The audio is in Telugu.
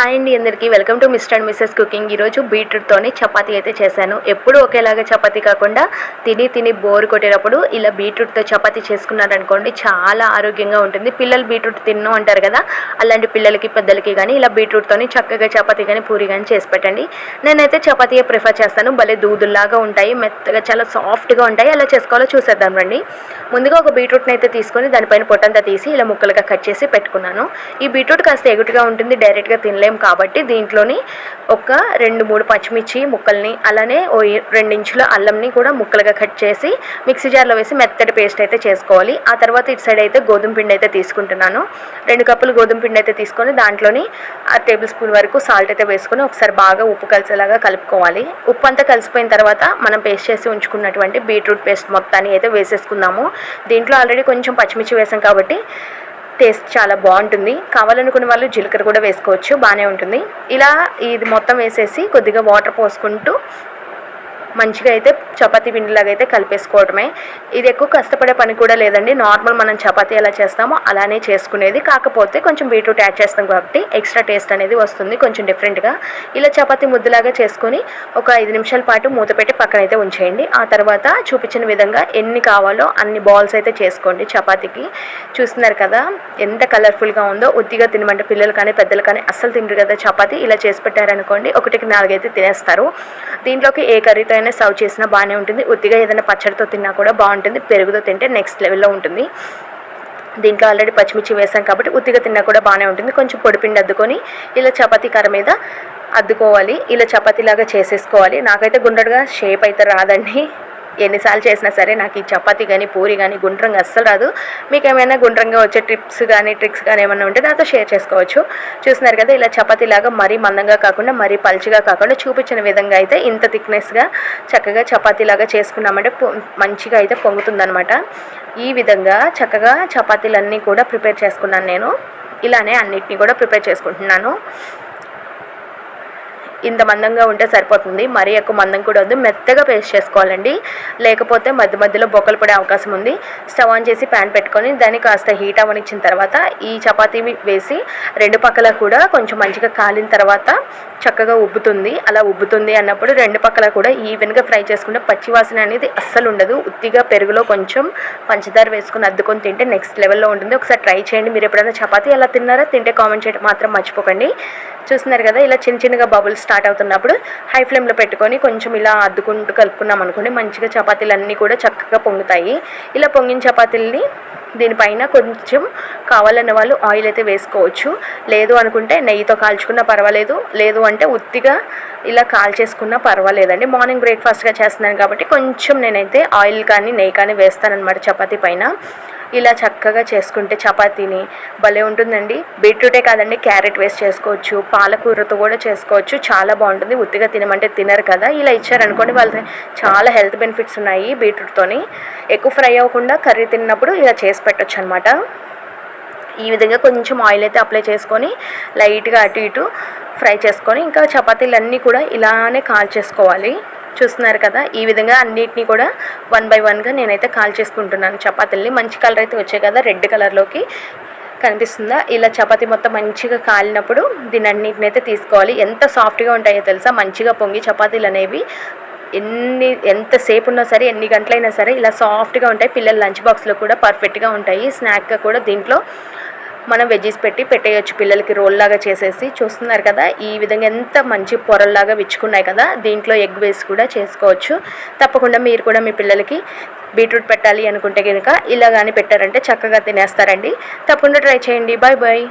హాయ్ అండి అందరికీ welcome to Mr and Mrs cooking. ఈరోజు బీట్రూట్తోనే చపాతీ అయితే చేశాను. ఎప్పుడు ఒకేలాగా చపాతీ కాకుండా తిని బోర్ కొట్టేటప్పుడు ఇలా బీట్రూట్తో చపాతీ చేసుకున్నారనుకోండి చాలా ఆరోగ్యంగా ఉంటుంది. పిల్లలు బీట్రూట్ తిన్ను అంటారు కదా, అలాంటి పిల్లలకి పెద్దలకి కానీ ఇలా బీట్రూట్తోని చక్కగా చపాతీ కానీ పూరి కానీ చేసి పెట్టండి. నేనైతే చపాతీయే ప్రిఫర్ చేస్తాను. భలే దూదుల్లాగా ఉంటాయి, మెత్తగా చాలా సాఫ్ట్గా ఉంటాయి. అలా చేసుకోవాలో చూసేద్దాం రండి. ముందుగా ఒక బీట్రూట్ని అయితే తీసుకొని దానిపైన పొట్టంతా తీసి ఇలా ముక్కలుగా కట్ చేసి పెట్టుకున్నాను. ఈ బీట్రూట్ కాస్త ఎగుటుగా ఉంటుంది, డైరెక్ట్గా తినలేం కాబట్టి దీంట్లోని ఒక 2-3 పచ్చిమిర్చి ముక్కల్ని అలానే 2 ఇంచుల అల్లంని కూడా ముక్కలుగా కట్ చేసి మిక్సీ జార్లో వేసి మెత్తటి పేస్ట్ అయితే చేసుకోవాలి. ఆ తర్వాత ఇటు సైడ్ అయితే గోధుమ పిండి అయితే తీసుకుంటున్నాను. 2 కప్పులు గోధుమ పిండి అయితే తీసుకొని దాంట్లోని 1 టేబుల్ స్పూన్ వరకు సాల్ట్ అయితే వేసుకొని ఒకసారి బాగా ఉప్పు కలిసేలాగా కలుపుకోవాలి. ఉప్పు అంతా కలిసిపోయిన తర్వాత మనం పేస్ట్ చేసి ఉంచుకున్నటువంటి బీట్రూట్ పేస్ట్ మొత్తాన్ని అయితే వేసేసుకుందాము. దీంట్లో ఆల్రెడీ కొంచెం పచ్చిమిర్చి వేసాం కాబట్టి టేస్ట్ చాలా బాగుంటుంది. కావాలనుకున్న వాళ్ళు జీలకర్ర కూడా వేసుకోవచ్చు, బాగానే ఉంటుంది. ఇలా ఇది మొత్తం వేసేసి కొద్దిగా వాటర్ పోసుకుంటూ మంచిగా అయితే చపాతీ పిండిలాగా అయితే కలిపేసుకోవడమే. ఇది ఎక్కువ కష్టపడే పని కూడా లేదండి. నార్మల్ మనం చపాతీ ఎలా చేస్తామో అలానే చేసుకునేది, కాకపోతే కొంచెం బీట్రూట్ యాడ్ చేస్తాం కాబట్టి ఎక్స్ట్రా టేస్ట్ అనేది వస్తుంది కొంచెం డిఫరెంట్గా. ఇలా చపాతీ ముద్దలాగా చేసుకొని ఒక 5 నిమిషాల పాటు మూత పెట్టి పక్కన అయితే ఉంచేయండి. ఆ తర్వాత చూపించిన విధంగా ఎన్ని కావాలో అన్ని బాల్స్ అయితే చేసుకోండి చపాతీకి. చూస్తున్నారు కదా ఎంత కలర్ఫుల్గా ఉందో. ఉత్తిగా తినమంటే పిల్లలు కానీ పెద్దలు కానీ అస్సలు తినరు కదా చపాతీ. ఇలా చేసి పెట్టారనుకోండి 1కి 4 అయితే తినేస్తారు. దీంట్లోకి ఏ కర్రీతో అయినా సర్వ్ చేసినా బాగానే ఉంటుంది. ఉత్తిగా ఏదైనా పచ్చడితో తిన్నా కూడా బాగుంటుంది. పెరుగుతో తింటే నెక్స్ట్ లెవెల్లో ఉంటుంది. దీంట్లో ఆల్రెడీ పచ్చిమిర్చి వేసాం కాబట్టి ఉత్తిగా తిన్నా కూడా బాగానే ఉంటుంది. కొంచెం పొడిపిండి అద్దుకొని ఇలా చపాతీ కర్ర మీద అద్దుకోవాలి. ఇలా చపాతీలాగా చేసేసుకోవాలి. నాకైతే గుండ్రగా షేప్ అయితే రాదండి. ఎన్నిసార్లు చేసినా సరే నాకు ఈ చపాతీ కానీ పూరి కానీ గుండ్రంగా అస్సలు రాదు. మీకు ఏమైనా గుండ్రంగా వచ్చే టిప్స్ కానీ ట్రిక్స్ కానీ ఏమైనా ఉంటే నాతో షేర్ చేసుకోవచ్చు. చూస్తున్నారు కదా ఇలా చపాతీలాగా మరీ మందంగా కాకుండా మరీ పల్చగా కాకుండా చూపించిన విధంగా అయితే ఇంత థిక్నెస్గా చక్కగా చపాతీలాగా చేసుకున్నామంటే మంచిగా అయితే పొంగుతుందనమాట. ఈ విధంగా చక్కగా చపాతీలన్నీ కూడా ప్రిపేర్ చేసుకున్నాను నేను. ఇలానే అన్నిటినీ కూడా ప్రిపేర్ చేసుకుంటున్నాను. ఇంత మందంగా ఉంటే సరిపోతుంది, మరీ ఎక్కువ మందం కూడా వద్దు. మెత్తగా పేస్ట్ చేసుకోవాలండి, లేకపోతే మధ్యలో బొక్కలు పడే అవకాశం ఉంది. స్టవ్ ఆన్ చేసి ప్యాన్ పెట్టుకొని దాన్ని కాస్త హీట్ అవ్వనిచ్చిన తర్వాత ఈ చపాతీ వేసి 2 పక్కల కూడా కొంచెం మంచిగా కాలిన తర్వాత చక్కగా ఉబ్బుతుంది. అలా ఉబ్బుతుంది అన్నప్పుడు 2 పక్కల కూడా ఈవెన్గా ఫ్రై చేసుకుంటే పచ్చివాసన అనేది అస్సలు ఉండదు. ఉత్తిగా పెరుగులో కొంచెం పంచదార వేసుకొని అద్దుకొని తింటే నెక్స్ట్ లెవెల్లో ఉంటుంది. ఒకసారి ట్రై చేయండి. మీరు ఎప్పుడైనా చపాతీ ఎలా తిన్నారో తింటే కామెంట్ చేయడం మాత్రం మర్చిపోకండి. చూస్తున్నారు కదా ఇలా చిన్నగా బబుల్స్ స్టార్ట్ అవుతున్నప్పుడు హై ఫ్లేమ్లో పెట్టుకొని కొంచెం ఇలా అద్దుకుంటూ కలుపుకున్నాం అనుకోండి మంచిగా చపాతీలన్నీ కూడా చక్కగా పొంగుతాయి. ఇలా పొంగిన చపాతీలని దీనిపైన కొంచెం కావాలన్న వాళ్ళు ఆయిల్ అయితే వేసుకోవచ్చు. లేదు అనుకుంటే నెయ్యితో కాల్చుకున్నా పర్వాలేదు, లేదు అంటే ఉత్తిగా ఇలా కాల్చేసుకున్నా పర్వాలేదండి. మార్నింగ్ బ్రేక్ఫాస్ట్గా చేస్తున్నాను కాబట్టి కొంచెం నేనైతే ఆయిల్ కానీ నెయ్యి కానీ వేస్తానన్నమాట చపాతీ పైన. ఇలా చక్కగా చేసుకుంటే చపాతీని భలే ఉంటుందండి. బీట్రూటే కాదండి, క్యారెట్ వేస్ట్ చేసుకోవచ్చు, పాలకూరతో కూడా చేసుకోవచ్చు, చాలా బాగుంటుంది. ఉత్తిగా తినమంటే తినరు కదా, ఇలా ఇచ్చారనుకోండి వాళ్ళకి చాలా హెల్త్ బెనిఫిట్స్ ఉన్నాయి. బీట్రూట్తోని ఎక్కువ ఫ్రై అవ్వకుండా కర్రీ తిన్నప్పుడు ఇలా చేసి పెట్టచ్చు అనమాట. ఈ విధంగా కొంచెం ఆయిల్ అయితే అప్లై చేసుకొని లైట్గా అటు ఇటు ఫ్రై చేసుకొని ఇంకా చపాతీలన్నీ కూడా ఇలానే కాల్చేసుకోవాలి. చూస్తున్నారు కదా ఈ విధంగా అన్నిటినీ కూడా 1 బై 1గా నేనైతే కాల్ చేసుకుంటున్నాను చపాతీలని. మంచి కలర్ అయితే వచ్చాయి కదా, రెడ్ కలర్లోకి కనిపిస్తుందా. ఇలా చపాతీ మొత్తం మంచిగా కాలినప్పుడు దీని అన్నిటిని అయితే తీసుకోవాలి. ఎంత సాఫ్ట్గా ఉంటాయో తెలుసా, మంచిగా పొంగి చపాతీలు అనేవి ఎంతసేపు ఉన్నా సరే ఎన్ని గంటలైనా సరే ఇలా సాఫ్ట్గా ఉంటాయి. పిల్లల లంచ్ బాక్స్లో కూడా పర్ఫెక్ట్గా ఉంటాయి. స్నాక్గా కూడా దీంట్లో మనం వెజ్జీస్ పెట్టేయచ్చు పిల్లలకి రోల్ లాగా చేసేసి. చూస్తున్నారు కదా ఈ విధంగా ఎంత మంచి పొరల్లాగా విచ్చుకున్నాయి కదా, దీంట్లో ఎగ్ వేసి కూడా చేసుకోవచ్చు. తప్పకుండా మీరు కూడా మీ పిల్లలకి బీట్రూట్ పెట్టాలి అనుకుంటే కనుక ఇలా కానీ పెట్టారంటే చక్కగా తినేస్తారండి. తప్పకుండా ట్రై చేయండి. Bye bye.